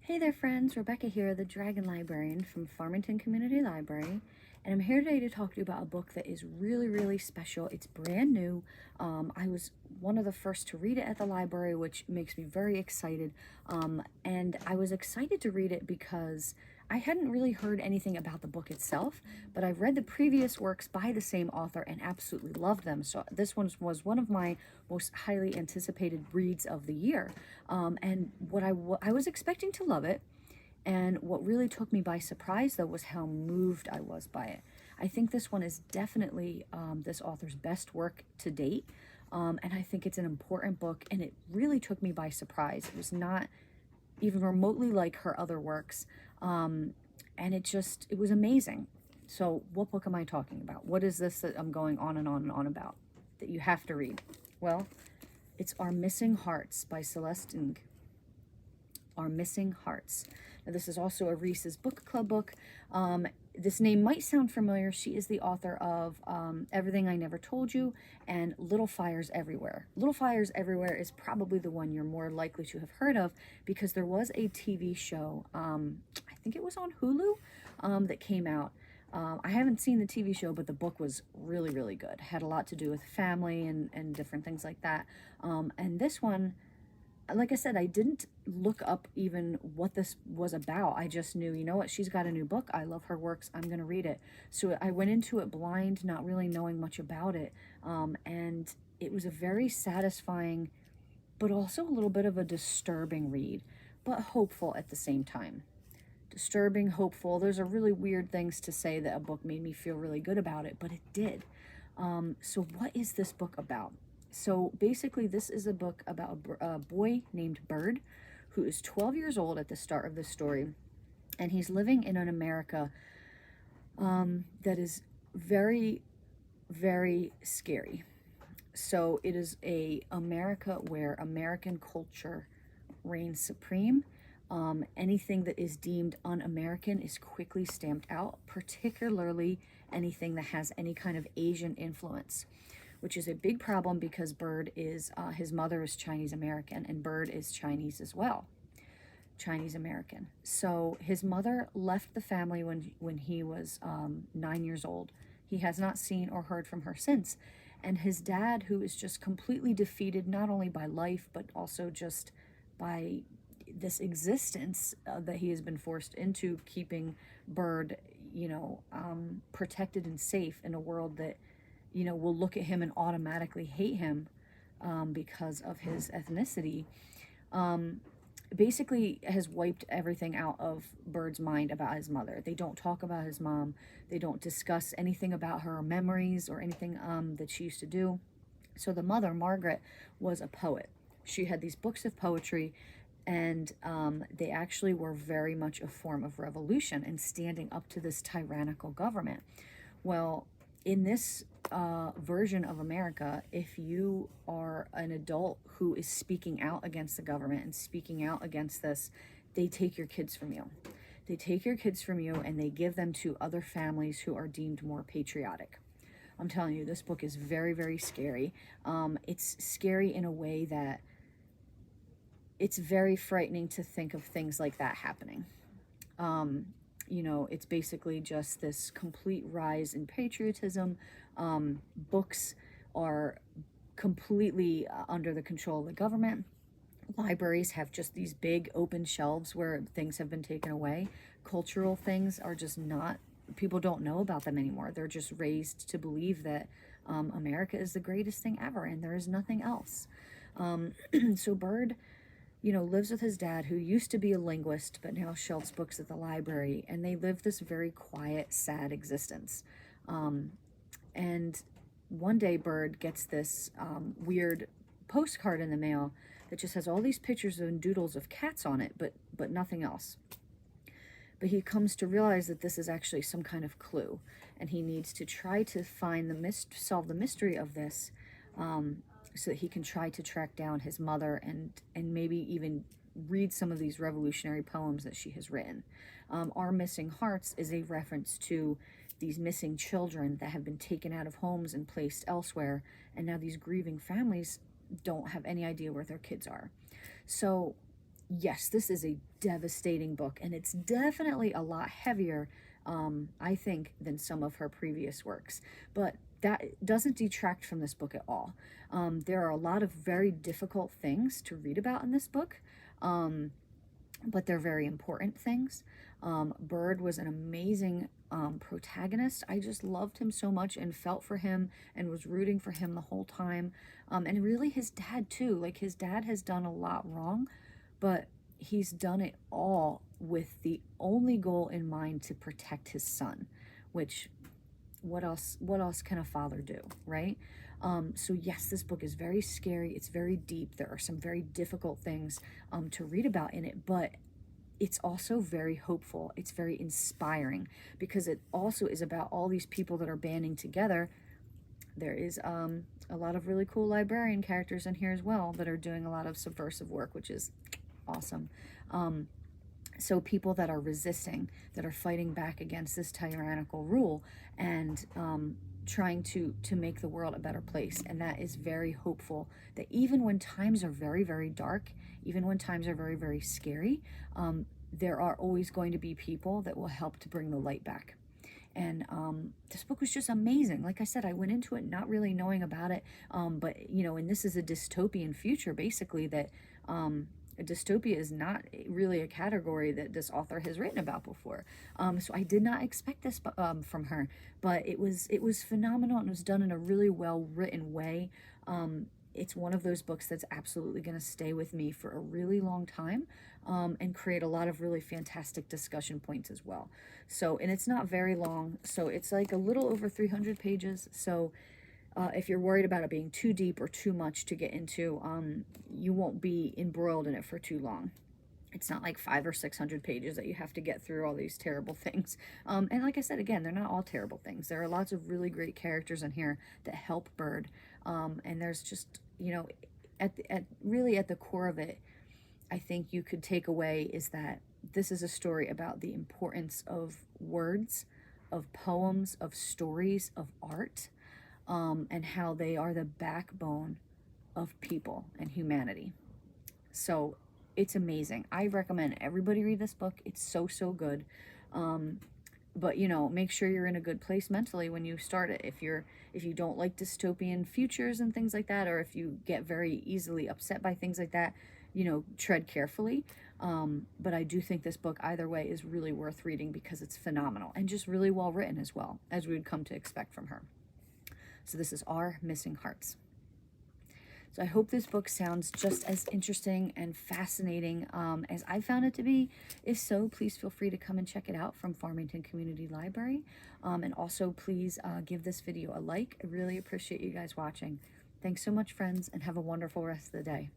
Hey there friends, Rebecca here, the Dragon Librarian from Farmington Community Library, and I'm here today to talk to you about a book that is really special. It's brand new. I was one of the first to read it at the library, which makes me very excited, and I was excited to read it because I hadn't really heard anything about the book itself, but I've read the previous works by the same author and absolutely loved them. So this one was one of my most highly anticipated reads of the year. And what I was expecting to love it, and what really took me by surprise though was how moved I was by it. I think this one is definitely this author's best work to date, and I think it's an important book, and it really took me by surprise. It was not even remotely like her other works, and it was amazing. So what book am I talking about? What is this that I'm going on and on and on about that you have to read? Well, it's Our Missing Hearts by Celeste. Our Missing Hearts. Now, this is also a Reese's Book Club book. This name might sound familiar. She is the author of Everything I Never Told You and Little Fires Everywhere. Little Fires Everywhere is probably the one you're more likely to have heard of because there was a TV show, I think it was on Hulu, that came out. I haven't seen the TV show, but the book was really good. It had a lot to do with family and different things like that. And this one, like I said, I didn't look up even what this was about. I just knew, you know what, she's got a new book. I love her works. I'm going to read it. So I went into it blind, not really knowing much about it. And it was a very satisfying, but also a little bit of a disturbing read, but hopeful at the same time. Disturbing, hopeful. Those are really weird things to say that a book made me feel really good about it, but it did. So what is this book about? So basically, this is a book about a boy named Bird, who is 12 years old at the start of this story, and he's living in an America that is very scary. So it is a America where American culture reigns supreme. Anything that is deemed un-American is quickly stamped out, particularly anything that has any kind of Asian influence, which is a big problem because Bird is, his mother is Chinese American, and Bird is Chinese as well, Chinese American. So his mother left the family when he was 9 years old. He has not seen or heard from her since. And his dad, who is just completely defeated, not only by life, but also just by this existence that he has been forced into, keeping Bird, protected and safe in a world that, will look at him and automatically hate him because of his ethnicity, basically has wiped everything out of Bird's mind about his mother. They don't talk about his mom. They don't discuss anything about her memories or anything that she used to do. So the mother, Margaret, was a poet. She had these books of poetry, and they actually were very much a form of revolution and standing up to this tyrannical government. Well, in this version of America, if you are an adult who is speaking out against the government and speaking out against this, they take your kids from you. They take your kids from you and they give them to other families who are deemed more patriotic. I'm telling you, this book is very scary. It's scary in a way that it's very frightening to think of things like that happening. It's basically just this complete rise in patriotism. Books are completely under the control of the government. Libraries have just these big open shelves where things have been taken away. Cultural things are just not, people don't know about them anymore. They're just raised to believe that America is the greatest thing ever and there is nothing else. So Bird, lives with his dad, who used to be a linguist, but now shelves books at the library, and they live this very quiet, sad existence. And one day Bird gets this weird postcard in the mail that just has all these pictures and doodles of cats on it, but nothing else. But he comes to realize that this is actually some kind of clue, and he needs to try to find solve the mystery of this, so that he can try to track down his mother and maybe even read some of these revolutionary poems that she has written. Our Missing Hearts is a reference to these missing children that have been taken out of homes and placed elsewhere, and now these grieving families don't have any idea where their kids are. So yes, this is a devastating book, and it's definitely a lot heavier, I think, than some of her previous works. But that doesn't detract from this book at all. There are a lot of very difficult things to read about in this book, but they're very important things. Bird was an amazing protagonist. I just loved him so much and felt for him and was rooting for him the whole time. And really his dad too. Like, his dad has done a lot wrong, but he's done it all with the only goal in mind to protect his son, which what else can a father do, right? So yes, this book is very scary. It's very deep. There are some very difficult things to read about in it, but it's also very hopeful. It's very inspiring because it also is about all these people that are banding together. There is a lot of really cool librarian characters in here as well that are doing a lot of subversive work, which is awesome. So people that are resisting, that are fighting back against this tyrannical rule and trying to make the world a better place. And that is very hopeful, that even when times are very, very dark, even when times are very, very scary, there are always going to be people that will help to bring the light back. And this book was just amazing. Like I said, I went into it not really knowing about it, but, you know, and this is a dystopian future, basically, that dystopia is not really a category that this author has written about before. So I did not expect this from her, but it was phenomenal, and it was done in a really well written way. It's one of those books that's absolutely going to stay with me for a really long time, and create a lot of really fantastic discussion points as well. So, and it's not very long, so it's like a little over 300 pages. So if you're worried about it being too deep or too much to get into, you won't be embroiled in it for too long. It's not like 500 or 600 pages that you have to get through all these terrible things. And like I said, again, they're not all terrible things. There are lots of really great characters in here that help Bird. And there's just, you know, really at the core of it, I think you could take away is that this is a story about the importance of words, of poems, of stories, of art, and how they are the backbone of people and humanity. So it's amazing. I recommend everybody read this book. It's so, so good. But, you know, make sure you're in a good place mentally when you start it. If you don't like dystopian futures and things like that, or if you get very easily upset by things like that, you know, tread carefully. But I do think this book, either way, is really worth reading because it's phenomenal and just really well written as well, as we would come to expect from her. So this is Our Missing Hearts. So I hope this book sounds just as interesting and fascinating as I found it to be. If so, please feel free to come and check it out from Farmington Community Library. And also, please give this video a like. I really appreciate you guys watching. Thanks so much, friends, and have a wonderful rest of the day.